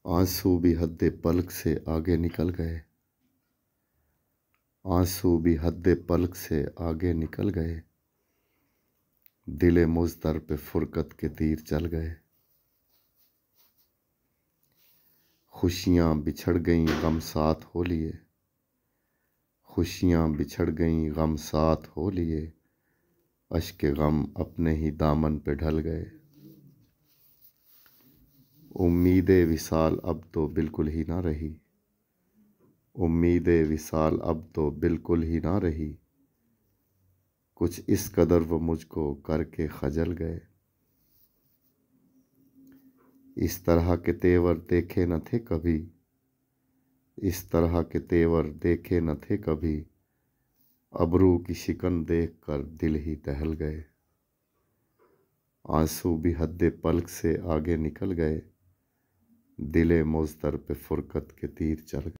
आंसू भी हद्दे पलक से आगे निकल गए। आंसू भी हद्दे पलक से आगे निकल गए। दिले मुज़्दर पे फुरकत के तीर चल गए। खुशियाँ बिछड़ गईं गम साथ हो लिए। खुशियाँ बिछड़ गईं गम साथ हो लिए। अश्के गम अपने ही दामन पे ढल गए। उम्मीदे विसाल अब तो बिल्कुल ही ना रही। उम्मीदे विसाल अब तो बिल्कुल ही ना रही। कुछ इस कदर वो मुझको करके खजल गए। इस तरह के तेवर देखे न थे कभी। इस तरह के तेवर देखे न थे कभी। अबरू की शिकन देख कर दिल ही दहल गए। आंसू भी हद्दे पलक से आगे निकल गए। दिले मुज़्दर पे फुरकत के तीर चल गए।